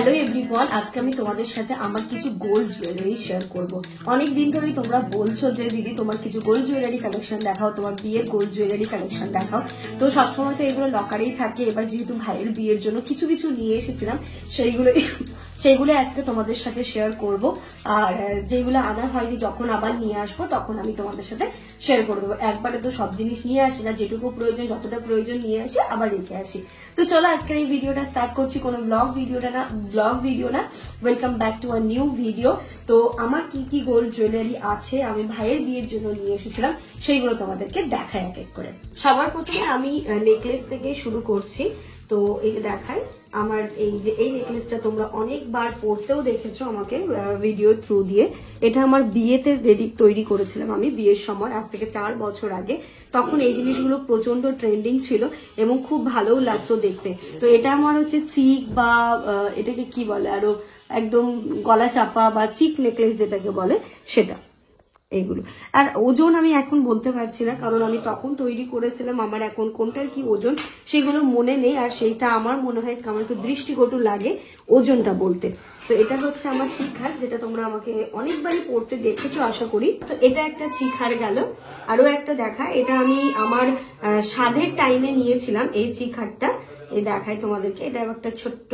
Hello everyone, আজকে আমি তোমাদের সাথে আমার কিছু গোল্ড জুয়েলারি শেয়ার করব। অনেক দিন ধরেই তোমরা বলছো যে দিদি তোমার কিছু গোল্ড জুয়েলারি কালেকশন দেখাও, তোমার বিয়ের গোল্ড জুয়েলারি কালেকশন দেখাও। তো সবসময় তো এগুলো লকারেই থাকে। এবার যেহেতু ভাইয়ের বিয়ের জন্য কিছু কিছু নিয়ে এসেছিলাম, সেইগুলো আজকে তোমাদের সাথে শেয়ার করব। আর যেগুলো আনা হয়নি যখন আবার নিয়ে আসবো তখন আমি তোমাদের সাথে শেয়ার করে দেবো। একবারে তো সব জিনিস নিয়ে আসি না, যেটুকু প্রয়োজন যতটা প্রয়োজন নিয়ে আসি আবার রেখে আসি। তো চলো আজকের এই ভিডিওটা স্টার্ট করছি। কোনো ব্লগ ভিডিও না, welcome back to a new video. তো আমার কি কি গোল্ড জুয়েলারি আছে আমি ভাইয়ের বিয়ের জন্য নিয়ে এসেছিলাম সেইগুলো তোমাদেরকে দেখাই এক এক করে। সবার প্রথমে আমি নেকলেস থেকে শুরু করছি। তো এই যে দেখাই আমার এই নেকলেসটা তোমরা অনেকবার পরতেও দেখেছো আমাকে ভিডিও থ্রু দিয়ে। এটা আমার বিয়েতে তৈরি করেছিলাম আমি বিয়ের সময়, আজ থেকে 4 বছর আগে। তখন এই জিনিসগুলো প্রচন্ড ট্রেন্ডিং ছিল এবং খুব ভালোও লাগতো দেখতে। তো এটা আমার হচ্ছে চিক বা এটাকে কি বলে আরো একদম গলা চাপা বা চিক নেকলেস যেটাকে বলে সেটা। এইগুলো আর ওজন আমি এখন বলতে পারছি না, কারণ আমি তখন তৈরি করেছিলাম। আমার এখন কোনটার কি ওজন সেগুলো মনে নেই, আর সেইটা আমার মনে হয় আমার একটু দৃষ্টিকটু লাগে ওজনটা বলতে। তো এটা হচ্ছে আমার চিকহার, যেটা তোমরা আমাকে অনেকবারই পড়তে দেখেছো আশা করি। তো এটা একটা চিকহার গেল। আরো একটা দেখা, এটা আমি আমার সাধের টাইমে নিয়েছিলাম এই চিকহারটা। এই দেখাই তোমাদেরকে, এটা একটা ছোট্ট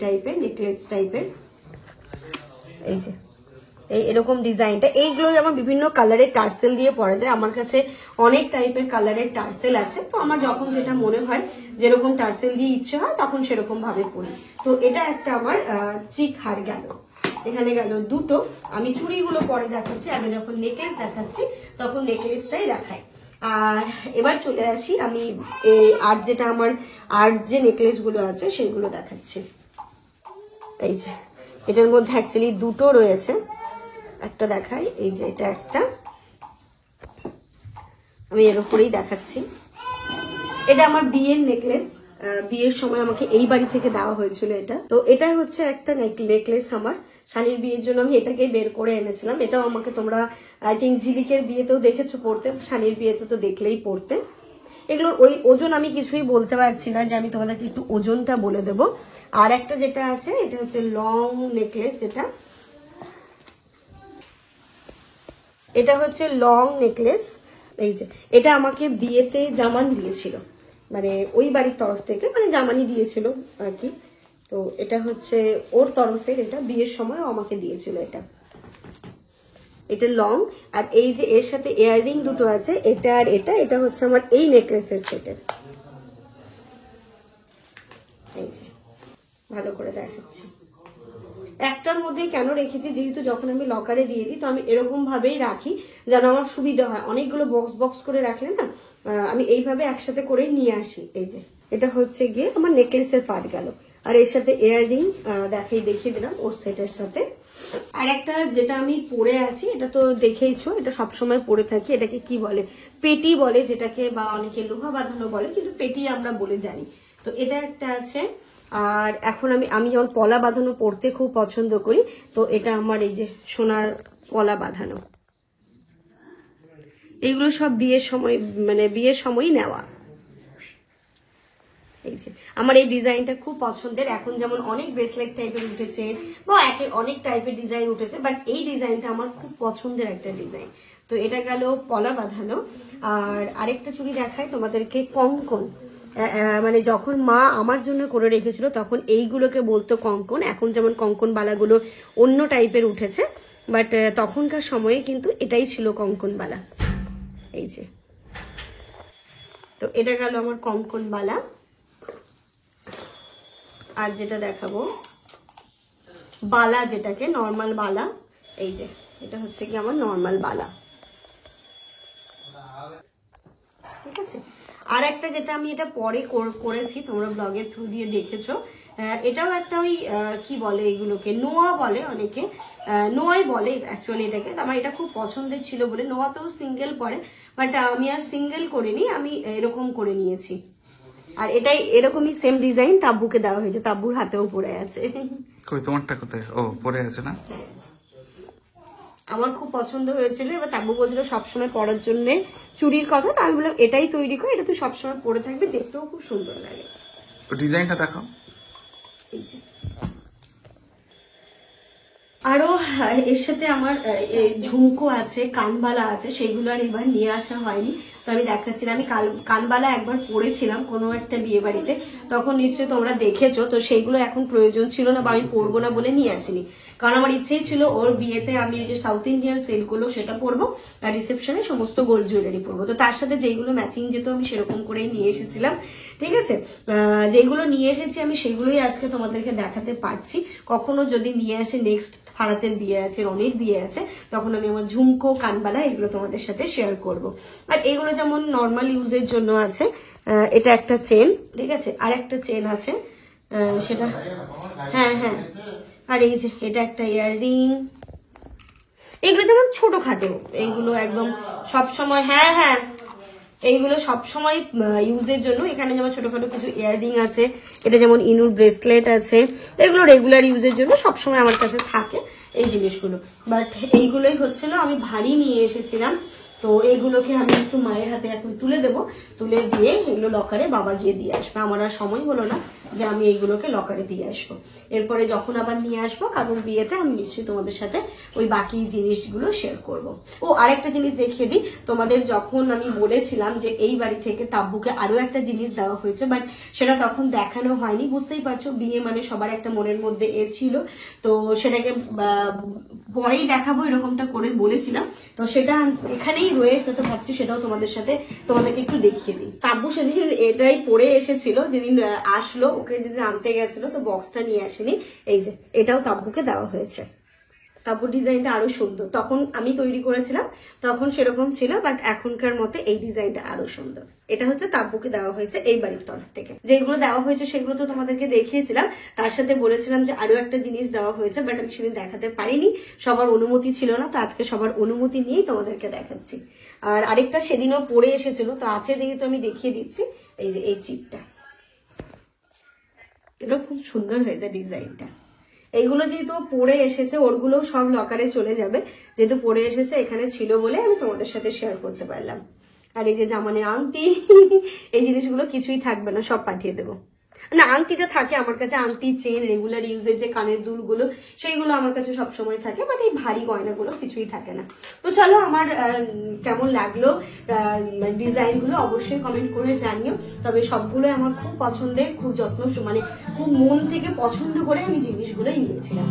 টাইপের নেকলেস টাইপের। এই যে এরকম ডিজাইনটা, এইগুলো যেমন বিভিন্ন কালারের টার্সেল দিয়ে পরা যায়। আমার কাছে অনেক টাইপের কালারের টার্সেল আছে, তো আমার যখন যেটা মনে হয় যেরকম টার্সেল দিয়ে ইচ্ছে হয় তখন সেরকম ভাবে পরি। তো এটা একটা আমার চিক হার গেল। এখানে গেল দুটো। আমি চুড়িগুলো পরে দেখাচ্ছি, আগে যখন নেকলেস দেখাচ্ছি তখন নেকলেসটাই দেখাই। আর এবার চলে আসি আমি আর যেটা আমার আর যে নেকলেস গুলো আছে সেগুলো দেখাচ্ছি। এই যে এটার মধ্যে অ্যাকচুয়ালি দুটো রয়েছে, একটা দেখাই। এই যে এটা একটা, আমি এর উপরেই দেখাচ্ছি। এটা আমার বিয়ের নেকলেস, বিয়ের সময় আমাকে এই বাড়ি থেকে দেওয়া হয়েছিল এটা। তো এটা হচ্ছে একটা নেকলেস আমার শালির বিয়ের জন্য আমি এটাকে বের করে এনেছিলাম। এটাও আমাকে তোমরা আই থিঙ্ক ঝিলিকের বিয়েতেও দেখেছো পড়তে, শালির বিয়েতে তো দেখলেই পড়তে। এগুলোর ওই ওজন আমি কিছুই বলতে পারছি না, যে আমি তোমাদেরকে একটু ওজনটা বলে দেবো। আর একটা যেটা আছে এটা হচ্ছে লং নেকলেস, এটা হচ্ছে লং নেকলেস। এই যে এটা আমাকে বিয়েতে জামান দিয়েছিল, মানে ওই বাড়ির তরফ থেকে, মানে জামানি দিয়েছিল আর কি। তো এটা হচ্ছে ওর তরফের, এটা বিয়ের সময় আমাকে দিয়েছিল এটা লং। আর এই যে এর সাথে ইয়াররিং দুটো আছে, এটা আর এটা হচ্ছে আমার এই নেকলেসের সেটের। এই যে ভালো করে দেখাচ্ছি। একটার মধ্যে কেন রেখেছি, যেহেতু যখন আমি লকারে দিয়ে দিই তো আমি এরকম ভাবেই রাখি যেন আমার সুবিধা হয়। অনেকগুলো বক্স করে রাখলে না, আমি এইভাবে একসাথে করেই নিয়ে আসি। এই যে এটা হচ্ছে গিয়ে আমার নেকলেসের পার্ট গেল। আর এর সাথে ইয়াররিং দেখিয়ে দিলাম ওর সেটের সাথে। আর একটা যেটা আমি পরে আছি, এটা তো দেখেইছো, এটা সবসময় পরে থাকি। এটাকে কি বলে, পেটি বলে যেটাকে, বা অনেকে লোহা বাঁধানো বলে, কিন্তু পেটি আমরা বলে জানি। তো এটা একটা আছে। আর এখন আমি যেমন পলা বাঁধানো পরতে খুব পছন্দ করি, তো এটা আমার এই যে সোনার পলা বাঁধানো। এইগুলো সব বিয়ের সময়, মানে বিয়ের সময়ই নেওয়া। এই যে আমার এই ডিজাইনটা খুব পছন্দের। এখন যেমন অনেক ব্রেসলেট টাইপের উঠেছে বা অনেক টাইপের ডিজাইন উঠেছে, বাট এই ডিজাইনটা আমার খুব পছন্দের একটা ডিজাইন। তো এটা গেল পলা বাঁধানো। আর আরেকটা চুড়ি দেখায় তোমাদেরকে, কঙ্কন। মানে যখন মা আমার জন্য করে রেখেছিল তখন এইগুলোকে বলতো কঙ্কন। এখন যেমন কঙ্কন বালাগুলো অন্য টাইপের উঠেছে, বাট তখনকার সময়ে কিন্তু এটাই ছিল কঙ্কন বালা। এই যে তো এটা গেল আমার কঙ্কন বালা। আর যেটা দেখাবো বালা, যেটাকে নর্মাল বালা। এই যে এটা হচ্ছে কি আমার নর্মাল বালা, ঠিক আছে। আর একটা যেটা আমি এটা পরে করেছি, তোমরা ব্লগের থ্রু দিয়ে দেখেছো, এটাও একটা ওই কি বলে এগুলোকে, নোয়া বলে অনেকে, নোয়াই বলে অ্যাকচুয়ালি এটাকে। আমার এটা খুব পছন্দের ছিল বলে, নোয়া তো সিঙ্গেল পরে, বাট আমি আর সিঙ্গেল করিনি, আমি এরকম করে নিয়েছি। আর এটাই এরকমই সেম ডিজাইন তাব্বুকে দেওয়া হয়েছে, তাব্বুর হাতেও পড়ে আছে। কই তোমারটা কোথায়? ও পড়ে আছে না? আমার খুব পছন্দ হয়েছিল। এবার তাব্বু বলছিল সবসময় পরার জন্য চুড়ির কথা, তো আমি বললাম এটাই তৈরি করে, এটা তো সবসময় পরে থাকবে, দেখতেও খুব সুন্দর লাগে। ও ডিজাইনটা দেখাও। এই যে আরো এর সাথে আমার ঝুমকো আছে, কানবালা আছে, সেগুলো আর এবার নিয়ে আসা হয়নি। তো আমি দেখাচ্ছি না। আমি কানবালা একবার পরেছিলাম কোনো একটা বিয়ে বাড়িতে, তখন নিশ্চয়ই তোমরা দেখেছো। তো সেইগুলো এখন প্রয়োজন ছিল না বা আমি পরবো না বলে নিয়ে আসিনি, কারণ আমার ইচ্ছেই ছিল ওর বিয়েতে আমি এই যে সাউথ ইন্ডিয়ান সেলগুলো সেটা পরবো আর রিসেপশনে সমস্ত গোল্ড জুয়েলারি পরবো। তো তার সাথে যেগুলো ম্যাচিং যেত আমি সেরকম করেই নিয়ে এসেছিলাম। ঠিক আছে, যেগুলো নিয়ে এসেছি আমি সেগুলোই আজকে তোমাদেরকে দেখাতে পারছি। কখনো যদি নিয়ে আসে, নেক্সট ফারাতের বিয়ে আছে, রনির বিয়ে আছে, তখন আমি আমার ঝুমকো, কানবালা এগুলো তোমাদের সাথে শেয়ার করব। আর এগুলো যেমন নর্মাল ইউজের জন্য আছে, এটা একটা চেন, ঠিক আছে, আর একটা চেন আছে সেটা, হ্যাঁ হ্যাঁ, আর এই যে এটা একটা ইয়াররিং। এগুলো যেমন ছোটখাটো, এইগুলো একদম সব সময়, হ্যাঁ হ্যাঁ, এইগুলো সবসময় ইউজের জন্য। এখানে যেমন ছোটখাটো কিছু ইয়াররিং আছে, এটা যেমন ইনুর ব্রেসলেট আছে, এগুলো রেগুলার ইউজের জন্য সবসময় আমার কাছে থাকে এই জিনিসগুলো। বাট এইগুলোই হচ্ছিল আমি ভারী নিয়ে এসেছিলাম, তো এইগুলোকে আমি একটু মায়ের হাতে এখন তুলে দেবো, তুলে দিয়ে এগুলো লকারে বাবা গিয়ে দিয়ে আসবে। আমার আর সময় হলো না যে আমি এইগুলোকে লকারে দিয়ে আসবো। এরপরে যখন আবার নিয়ে আসবো কারোর বিয়েতে, আমি নিশ্চয়ই তোমাদের সাথে ওই বাকি জিনিসগুলো শেয়ার করব। ও আরেকটা জিনিস দেখিয়ে দিই তোমাদের, যখন আমি বলেছিলাম যে এই বাড়ি থেকে তাব্বুকে আরো একটা জিনিস দেওয়া হয়েছে, বাট সেটা তখন দেখানো হয়নি। বুঝতেই পারছো, বিয়ে মানে সবার একটা মনের মধ্যে ছিল, তো সেটাকে পরেই দেখাবো এরকমটা করে বলেছিলাম। তো সেটা এখানেই রয়েছে, তো ভাবছি সেটাও তোমাদেরকে একটু দেখিয়ে দিই। তাব্বু সেদিন এটাই পরে এসেছিল, যেদিন আসলো, ওকে যেদিন আনতে গেছিল, তো বক্সটা নিয়ে আসেনি। এই যে এটাও তাব্বুকে দেওয়া হয়েছে। তাব্বুর ডিজাইনটা আরো সুন্দর, তখন আমি তৈরি করেছিলাম তখন সেরকম ছিল, বাট এখনকার মতে এই ডিজাইনটা আরো সুন্দর। এটা হচ্ছে তাব্বুকে দেওয়া হয়েছে এই বাড়ির তরফ থেকে। যেগুলো দেওয়া হয়েছে সেগুলো তো তোমাদেরকে দেখিয়েছিলাম, তার সাথে বলেছিলাম যে আরো একটা জিনিস দেওয়া হয়েছে, বাট আমি সেদিন দেখাতে পারিনি, সবার অনুমতি ছিল না। তো আজকে সবার অনুমতি নিয়েই তোমাদেরকে দেখাচ্ছি। আর আরেকটা সেদিনও পরে এসেছিল, তো আছে যেহেতু আমি দেখিয়ে দিচ্ছি। এই যে এই চিপটা, এটা খুব সুন্দর হয়েছে ডিজাইনটা। এইগুলো যেহেতু পরে এসেছে, ওরগুলোও সব লকারে চলে যাবে, যেহেতু পরে এসেছে এখানে ছিল বলে আমি তোমাদের সাথে শেয়ার করতে পারলাম। আর এই যে জামানে আংটি, এই জিনিসগুলো কিছুই থাকবে না, সব পাঠিয়ে দেবো। না, আংটিটা থাকে আমার কাছে, আংটি, চেন, রেগুলার ইউজের যে কানের দুলগুলো সেইগুলো আমার কাছে সবসময় থাকে, বাট এই ভারী গয়নাগুলো কিছুই থাকে না। তো চলো, আমার কেমন লাগলো ডিজাইনগুলো অবশ্যই কমেন্ট করে জানিও। তবে সবগুলোই আমার খুব পছন্দের, খুব যত্ন, মানে খুব মন থেকে পছন্দ করে আমি জিনিসগুলোই নিয়েছিলাম।